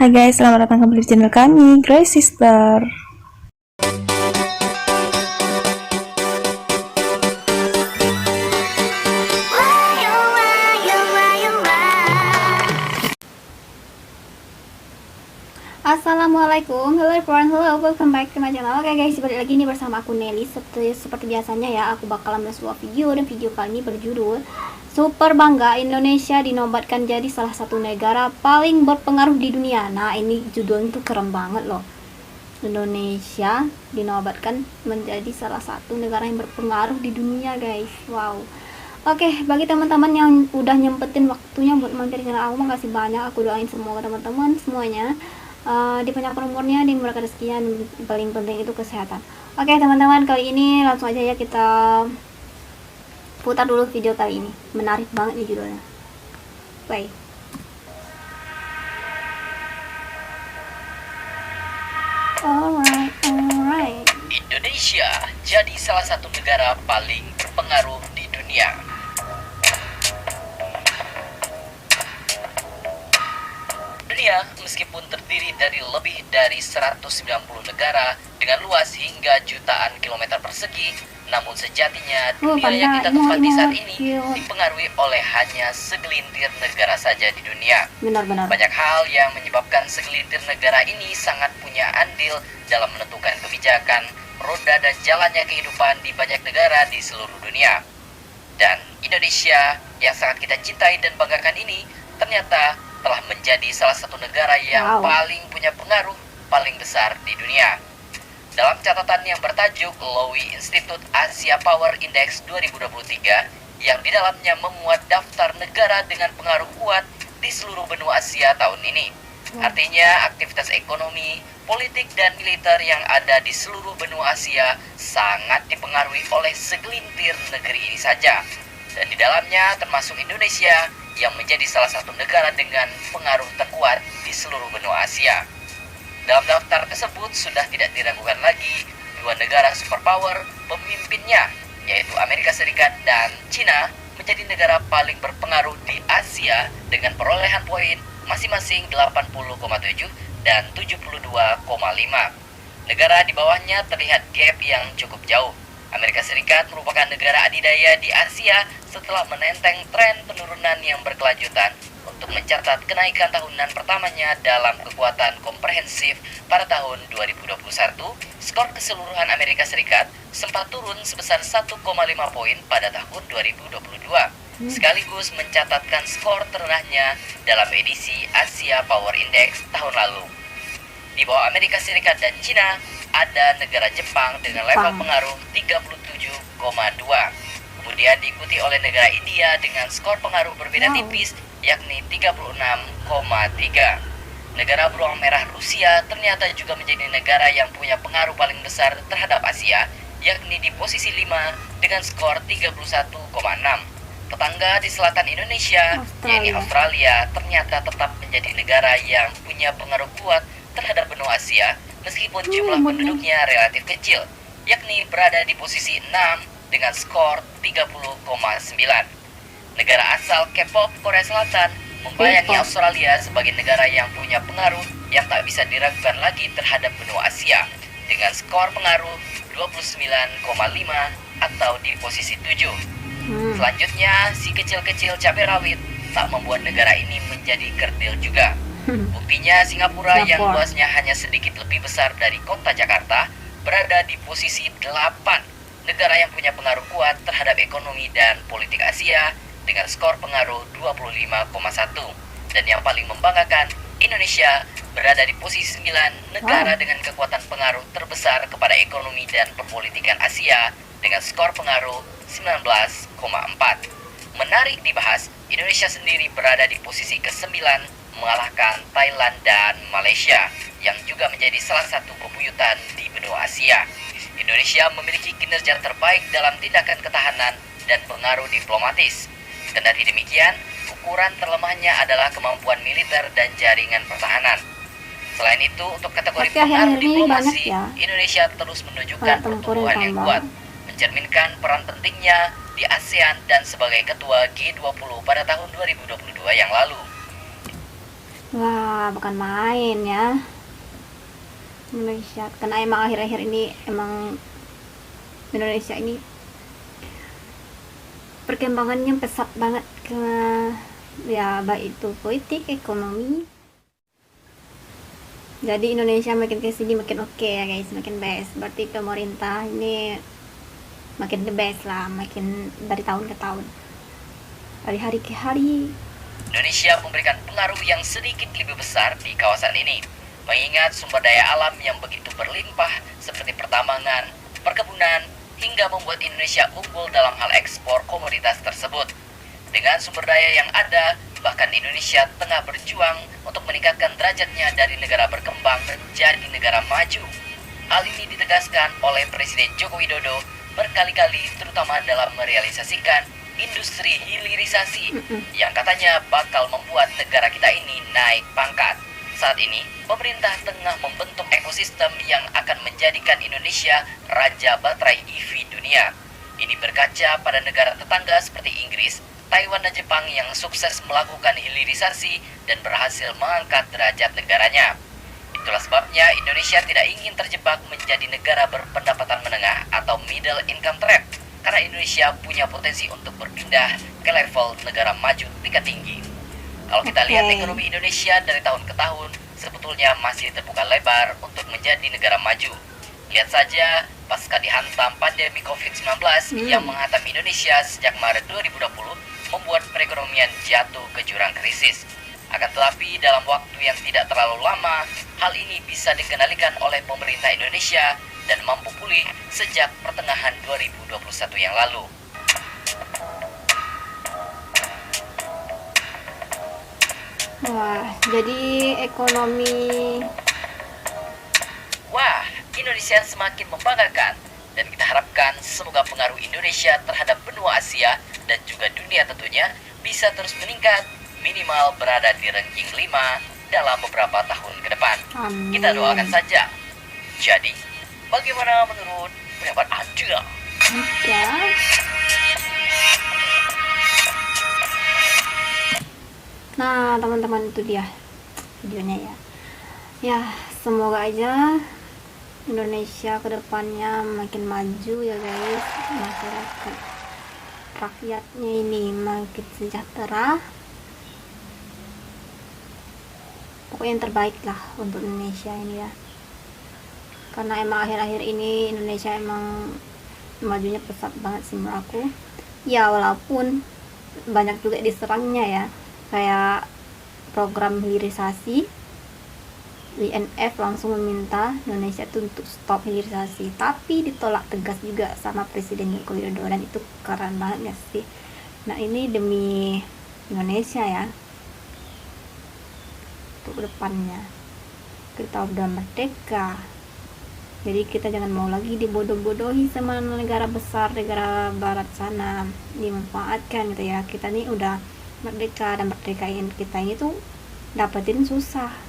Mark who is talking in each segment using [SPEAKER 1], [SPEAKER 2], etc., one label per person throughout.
[SPEAKER 1] Hai guys, selamat datang kembali di channel kami, Grace Sister.
[SPEAKER 2] Assalamualaikum, hello everyone, hello, welcome back to my channel. Oke guys, balik lagi nih bersama aku Nelly. Seperti biasanya ya, aku bakalan membuat sebuah video, dan video kali ini berjudul Super Bangga Indonesia dinobatkan jadi salah satu negara paling berpengaruh di dunia. Nah, ini judulnya tuh keren banget loh. Indonesia dinobatkan menjadi salah satu negara yang berpengaruh di dunia, guys. Wow. Oke, bagi teman-teman yang udah nyempetin waktunya buat mampir ke channel aku, makasih banyak. Aku doain semoga teman-teman semuanya dipanjangkan umurnya, dimurahkan rezekinya, dan paling penting itu kesehatan. Oke teman-teman, kali ini langsung aja ya kita putar dulu video kali ini. Menarik banget nih judulnya. Play. Alright.
[SPEAKER 3] Indonesia jadi salah satu negara paling berpengaruh di dunia. Dunia meskipun terdiri dari lebih dari 190 negara dengan luas hingga jutaan kilometer persegi, namun sejatinya dunia yang kita tempati saat ini dipengaruhi oleh hanya segelintir negara saja di dunia.
[SPEAKER 2] Benar-benar.
[SPEAKER 3] Banyak hal yang menyebabkan segelintir negara ini sangat punya andil dalam menentukan kebijakan, roda dan jalannya kehidupan di banyak negara di seluruh dunia. Dan Indonesia yang sangat kita cintai dan banggakan ini ternyata telah menjadi salah satu negara yang paling punya pengaruh paling besar di dunia. Dalam catatan yang bertajuk Lowy Institute Asia Power Index 2023, yang di dalamnya memuat daftar negara dengan pengaruh kuat di seluruh benua Asia tahun ini. Artinya aktivitas ekonomi, politik dan militer yang ada di seluruh benua Asia sangat dipengaruhi oleh segelintir negeri ini saja. Dan di dalamnya termasuk Indonesia yang menjadi salah satu negara dengan pengaruh terkuat di seluruh benua Asia. Dalam daftar tersebut sudah tidak diragukan lagi dua negara superpower pemimpinnya, yaitu Amerika Serikat dan Cina, menjadi negara paling berpengaruh di Asia dengan perolehan poin masing-masing 80,7 dan 72,5. Negara di bawahnya terlihat gap yang cukup jauh. Amerika Serikat merupakan negara adidaya di Asia setelah menenteng tren penurunan yang berkelanjutan untuk mencatat kenaikan tahunan pertamanya dalam kekuatan komprehensif pada tahun 2021. Skor keseluruhan Amerika Serikat sempat turun sebesar 1,5 poin pada tahun 2022, sekaligus mencatatkan skor terendahnya dalam edisi Asia Power Index tahun lalu. Di bawah Amerika Serikat dan Cina, ada negara Jepang dengan level pengaruh 37,2. Kemudian diikuti oleh negara India dengan skor pengaruh berbeda tipis, yakni 36,3. Negara beruang merah Rusia ternyata juga menjadi negara yang punya pengaruh paling besar terhadap Asia, yakni di posisi 5 dengan skor 31,6. Tetangga di selatan Indonesia, yakni Australia, ternyata tetap menjadi negara yang punya pengaruh kuat terhadap benua Asia meskipun jumlah penduduknya relatif kecil, yakni berada di posisi 6 dengan skor 30,9. Negara asal K-pop Korea Selatan membayangi Australia sebagai negara yang punya pengaruh yang tak bisa diragukan lagi terhadap benua Asia dengan skor pengaruh 29,5 atau di posisi 7. Selanjutnya, si kecil-kecil cabai rawit tak membuat negara ini menjadi kerdil juga. Buktinya Singapura yang luasnya hanya sedikit lebih besar dari kota Jakarta berada di posisi 8, negara yang punya pengaruh kuat terhadap ekonomi dan politik Asia dengan skor pengaruh 25,1. Dan yang paling membanggakan, Indonesia berada di posisi 9, negara dengan kekuatan pengaruh terbesar kepada ekonomi dan perpolitikan Asia dengan skor pengaruh 19,4. Menarik dibahas, Indonesia sendiri berada di posisi ke-9, mengalahkan Thailand dan Malaysia yang juga menjadi salah satu bebuyutan di benua Asia. Indonesia memiliki kinerja terbaik dalam tindakan ketahanan dan pengaruh diplomatis. Kendati demikian, ukuran terlemahnya adalah kemampuan militer dan jaringan pertahanan. Selain itu, untuk kategori pengaruh diplomasi, Indonesia terus menunjukkan pertumbuhan yang kuat, mencerminkan peran pentingnya di ASEAN dan sebagai ketua G20 pada tahun 2022 yang lalu.
[SPEAKER 2] Wah, bukan main ya Indonesia, karena emang akhir-akhir ini emang Indonesia ini perkembangannya pesat banget ke ya, baik itu politik, ekonomi. Jadi Indonesia makin kesini makin oke ya guys, makin best. Berarti pemerintah ini makin the best lah, makin dari tahun ke tahun, dari hari ke hari.
[SPEAKER 3] Indonesia memberikan pengaruh yang sedikit lebih besar di kawasan ini, mengingat sumber daya alam yang begitu berlimpah seperti pertambangan, perkebunan, hingga membuat Indonesia unggul dalam hal ekspor komoditas tersebut. Dengan sumber daya yang ada, bahkan Indonesia tengah berjuang untuk meningkatkan derajatnya dari negara berkembang menjadi negara maju. Hal ini ditegaskan oleh Presiden Joko Widodo berkali-kali, terutama dalam merealisasikan industri hilirisasi yang katanya bakal membuat negara kita ini naik pangkat. Saat ini, pemerintah tengah membentuk ekosistem yang akan menjadikan Indonesia raja baterai EV dunia. Ini berkaca pada negara tetangga seperti Inggris, Taiwan dan Jepang yang sukses melakukan hilirisasi dan berhasil mengangkat derajat negaranya. Itulah sebabnya Indonesia tidak ingin terjebak menjadi negara berpendapatan menengah atau middle income trap, karena Indonesia punya potensi untuk berpindah ke level negara maju tingkat tinggi. Kalau kita lihat ekonomi Indonesia dari tahun ke tahun, sebetulnya masih terbuka lebar untuk menjadi negara maju. Lihat saja pasca dihantam pandemi COVID-19 yang menghantam Indonesia sejak Maret 2020, membuat perekonomian jatuh ke jurang krisis. Akan tetapi dalam waktu yang tidak terlalu lama, hal ini bisa dikendalikan oleh pemerintah Indonesia dan mampu pulih sejak pertengahan 2021 yang lalu.
[SPEAKER 2] Wah, jadi ekonomi
[SPEAKER 3] Indonesia semakin membanggakan, dan kita harapkan semoga pengaruh Indonesia terhadap benua Asia dan juga dunia tentunya bisa terus meningkat, minimal berada di ranking 5 dalam beberapa tahun ke depan.
[SPEAKER 2] Amin.
[SPEAKER 3] Kita doakan saja. Jadi, bagaimana menurut pendapat Anda?
[SPEAKER 2] Ya. Nah, teman-teman, itu dia videonya ya. Ya, semoga aja Indonesia kedepannya makin maju ya guys, masyarakat rakyatnya ini makin sejahtera. Pokoknya yang terbaik lah untuk Indonesia ini ya, karena emang akhir-akhir ini Indonesia emang majunya pesat banget sih menurut aku ya, walaupun banyak juga diserangnya ya, kayak program hilirisasi. INF langsung meminta Indonesia itu untuk stop hilirisasi, tapi ditolak tegas juga sama Presiden Joko Widodo, dan itu keren banget ya sih. Nah, ini demi Indonesia ya, untuk depannya kita udah merdeka, jadi kita jangan mau lagi dibodoh-bodohi sama negara besar, negara barat sana, dimanfaatkan gitu ya. Kita nih udah merdeka, dan merdeka kita ini tuh dapetin susah,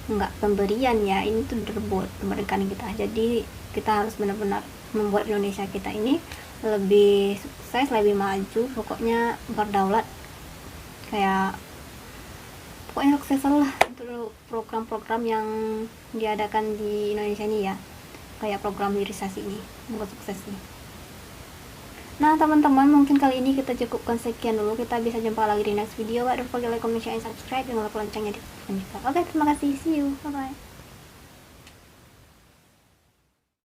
[SPEAKER 2] nggak pemberian ya, ini tuh direbut kemerdekaan kita. Jadi kita harus benar-benar membuat Indonesia kita ini lebih sukses, lebih maju, pokoknya berdaulat, kayak pokoknya sukses lah untuk program-program yang diadakan di Indonesia ini ya, kayak program hilirisasi ini, semoga sukses nih. Nah teman-teman, mungkin kali ini kita cukupkan sekian dulu, kita bisa jumpa lagi di next video. Don't forget like, comment, share, and subscribe, dan nyalakan loncengnya di depan juga. Oke, terima kasih, see you, bye bye.